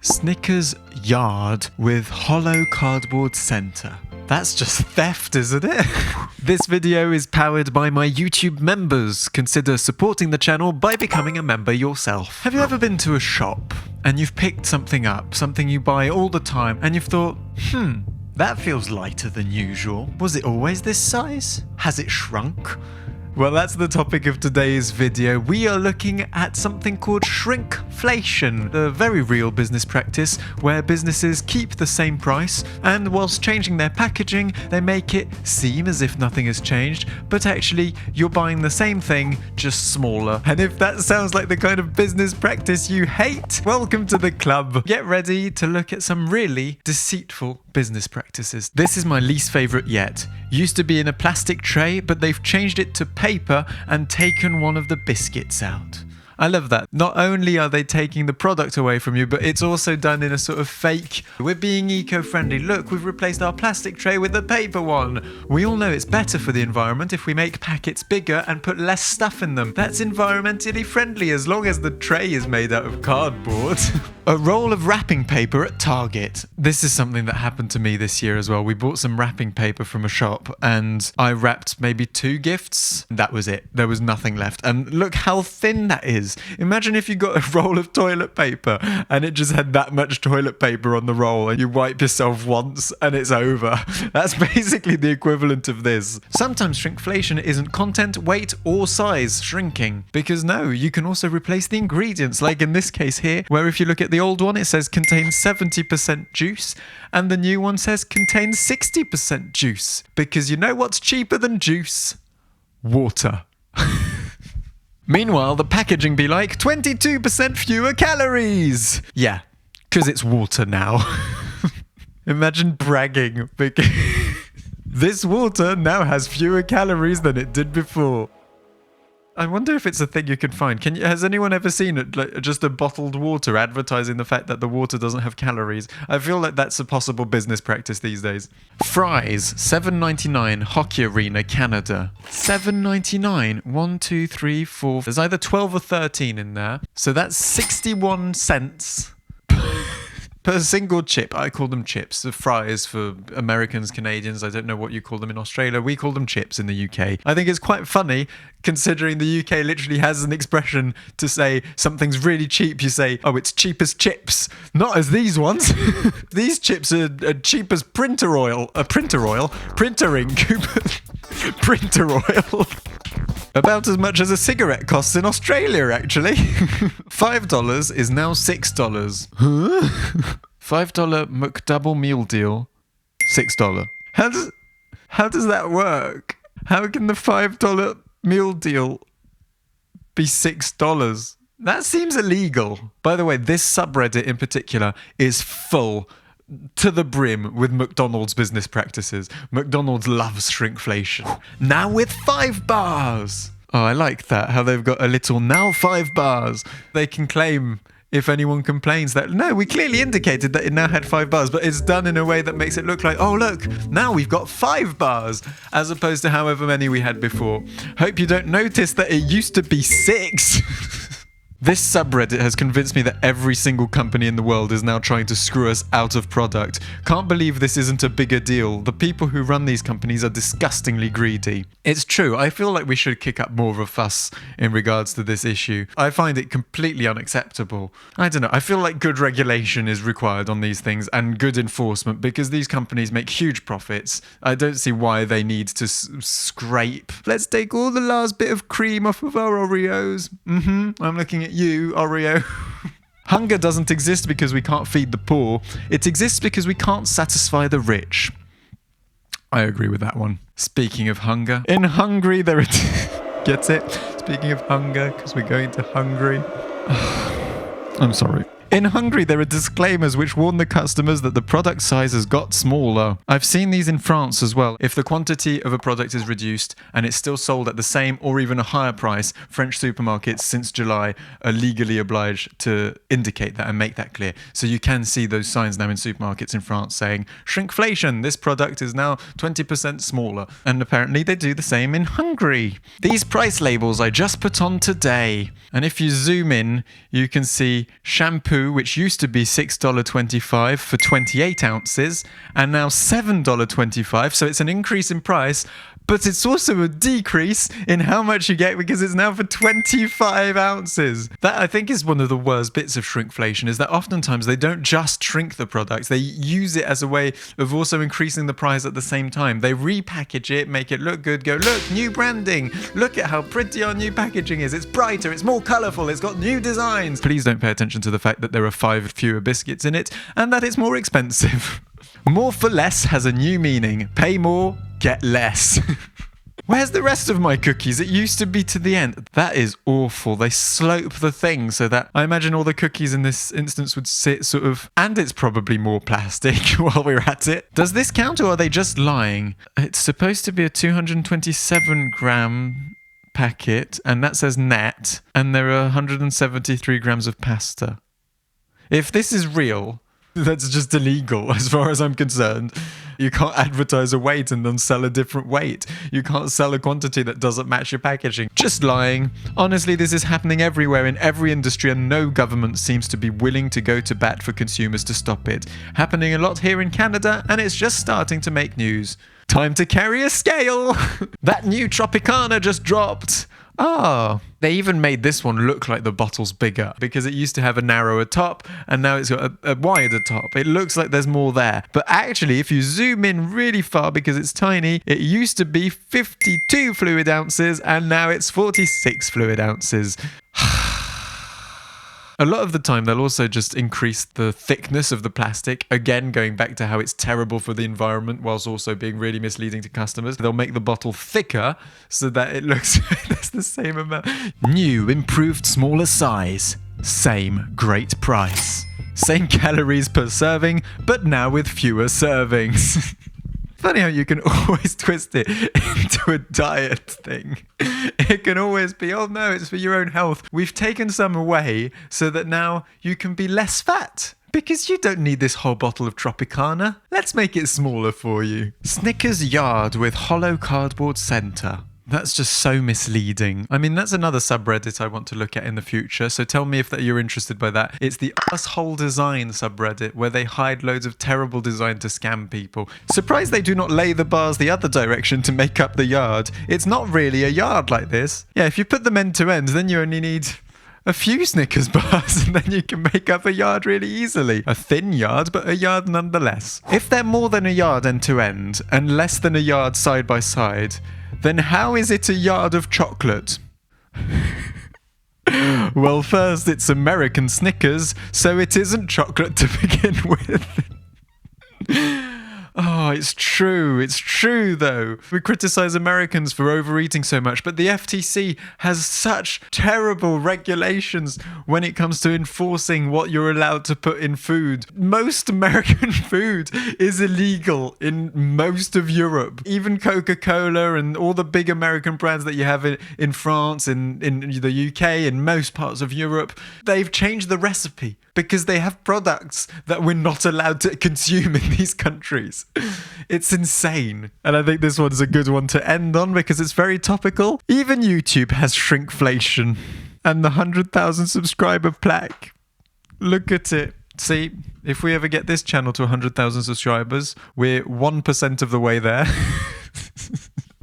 Snickers yard with hollow cardboard center. That's just theft, isn't it? This video is powered by my YouTube members. Consider supporting the channel by becoming a member yourself. Have you ever been to a shop and you've picked something up, something you buy all the time, and you've thought, that feels lighter than usual. Was it always this size? Has it shrunk? Well, that's the topic of today's video. We are looking at something called shrinkflation, a very real business practice where businesses keep the same price and whilst changing their packaging, they make it seem as if nothing has changed, but actually you're buying the same thing, just smaller. And if that sounds like the kind of business practice you hate, welcome to the club. Get ready to look at some really deceitful business practices. This is my least favorite yet. Used to be in a plastic tray, but they've changed it to paper and taken one of the biscuits out. I love that. Not only are they taking the product away from you, but it's also done in a sort of fake, we're being eco-friendly. Look, we've replaced our plastic tray with the paper one. We all know it's better for the environment if we make packets bigger and put less stuff in them. That's environmentally friendly as long as the tray is made out of cardboard. A roll of wrapping paper at Target. This is something that happened to me this year as well. We bought some wrapping paper from a shop and I wrapped maybe 2 gifts. That was it. There was nothing left. And look how thin that is. Imagine if you got a roll of toilet paper and it just had that much toilet paper on the roll and you wipe yourself once and it's over. That's basically the equivalent of this. Sometimes shrinkflation isn't content, weight or size shrinking. Because no, you can also replace the ingredients, like in this case here, where if you look at the old one it says contains 70% juice and the new one says contains 60% juice. Because you know what's cheaper than juice? Water. Meanwhile, the packaging be like 22% fewer calories. Yeah, because it's water now. Imagine bragging because this water now has fewer calories than it did before. I wonder if it's a thing you can find. Has anyone ever seen it, like just a bottled water advertising the fact that the water doesn't have calories? I feel like that's a possible business practice these days. Fries, $7.99, Hockey Arena, Canada. $7.99, 1, 2, 3, 4. There's either 12 or 13 in there. So that's 61 cents. Per single chip. I call them chips. The fries for Americans, Canadians. I don't know what you call them in Australia. We call them chips in the UK. I think it's quite funny considering the UK literally has an expression to say something's really cheap. You say, oh, it's cheap as chips. Not as these ones. These chips are cheap as printer oil. Printer ink. Printer oil. About as much as a cigarette costs in Australia, actually. $5 is now $6. Huh? $5 McDouble meal deal, $6. How does that work? How can the $5 meal deal be $6? That seems illegal. By the way, this subreddit in particular is full to the brim with McDonald's business practices. McDonald's loves shrinkflation. Now with 5 bars. Oh, I like that. How they've got a little now 5 bars. They can claim if anyone complains that, no, we clearly indicated that it now had 5 bars, but it's done in a way that makes it look like, oh, look, now we've got 5 bars, as opposed to however many we had before. Hope you don't notice that it used to be 6. This subreddit has convinced me that every single company in the world is now trying to screw us out of product. Can't believe this isn't a bigger deal. The people who run these companies are disgustingly greedy. It's true, I feel like we should kick up more of a fuss in regards to this issue. I find it completely unacceptable. I don't know, I feel like good regulation is required on these things and good enforcement because these companies make huge profits. I don't see why they need to scrape. Let's take all the last bit of cream off of our Oreos. I'm looking at you, Oreo. Hunger doesn't exist because we can't feed the poor. It exists because we can't satisfy the rich. I agree with that one. Speaking of hunger, in Hungary there are... Gets it? Speaking of hunger, because we're going to Hungary. I'm sorry. In Hungary, there are disclaimers which warn the customers that the product size has got smaller. I've seen these in France as well. If the quantity of a product is reduced and it's still sold at the same or even a higher price, French supermarkets since July are legally obliged to indicate that and make that clear. So you can see those signs now in supermarkets in France saying, shrinkflation, this product is now 20% smaller. And apparently they do the same in Hungary. These price labels I just put on today. And if you zoom in, you can see shampoo shampoo, which used to be $6.25 for 28 ounces, and now $7.25. So it's an increase in price, but it's also a decrease in how much you get because it's now for 25 ounces. That, I think, is one of the worst bits of shrinkflation, is that oftentimes they don't just shrink the products. They use it as a way of also increasing the price at the same time. They repackage it, make it look good, go, look, new branding. Look at how pretty our new packaging is. It's brighter, it's more colourful, it's got new designs. Please don't pay attention to the fact that there are 5 fewer biscuits in it and that it's more expensive. More for less has a new meaning. Pay more, get less. Where's the rest of my cookies? It used to be to the end. That is awful. They slope the thing so that I imagine all the cookies in this instance would sit sort of... And it's probably more plastic while we're at it. Does this count, or are they just lying? It's supposed to be a 227 gram packet, and that says net, and there are 173 grams of pasta. If this is real... That's just illegal as far as I'm concerned. You can't advertise a weight and then sell a different weight. You can't sell a quantity that doesn't match your packaging. Just lying. Honestly, this is happening everywhere in every industry, and no government seems to be willing to go to bat for consumers to stop it. Happening a lot here in Canada, and it's just starting to make news. Time to carry a scale! That new Tropicana just dropped! Ah, they even made this one look like the bottle's bigger because it used to have a narrower top and now it's got a wider top. It looks like there's more there. But actually, if you zoom in really far because it's tiny, it used to be 52 fluid ounces and now it's 46 fluid ounces. A lot of the time, they'll also just increase the thickness of the plastic. Again, going back to how it's terrible for the environment whilst also being really misleading to customers. They'll make the bottle thicker so that it looks like there's the same amount. New, improved, smaller size. Same great price. Same calories per serving, but now with fewer servings. Funny how you can always twist it into a diet thing. It can always be, oh no, it's for your own health. We've taken some away so that now you can be less fat. Because you don't need this whole bottle of Tropicana. Let's make it smaller for you. Snickers yard with hollow cardboard center. That's just so misleading. I mean, that's another subreddit I want to look at in the future, so tell me if you're interested by that. It's the Asshole Design subreddit, where they hide loads of terrible design to scam people. Surprised they do not lay the bars the other direction to make up the yard. It's not really a yard like this. Yeah, if you put them end to end, then you only need a few Snickers bars and then you can make up a yard really easily. A thin yard, but a yard nonetheless. If they're more than a yard end to end and less than a yard side by side, then how is it a yard of chocolate? Well, first, it's American Snickers, so it isn't chocolate to begin with. Oh, it's true. It's true, though. We criticize Americans for overeating so much, but the FTC has such terrible regulations when it comes to enforcing what you're allowed to put in food. Most American food is illegal in most of Europe. Even Coca-Cola and all the big American brands that you have in France, in the UK, in most parts of Europe, they've changed the recipe because they have products that we're not allowed to consume in these countries. It's insane. And I think this one's a good one to end on because it's very topical. Even YouTube has shrinkflation and the 100,000 subscriber plaque. Look at it. See, if we ever get this channel to 100,000 subscribers, we're 1% of the way there.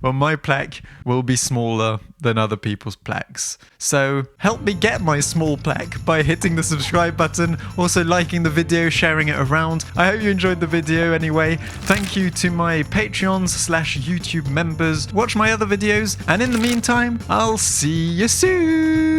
Well, my plaque will be smaller than other people's plaques. So help me get my small plaque by hitting the subscribe button, also liking the video, sharing it around. I hope you enjoyed the video anyway. Thank you to my Patreons/YouTube members. Watch my other videos, and in the meantime, I'll see you soon.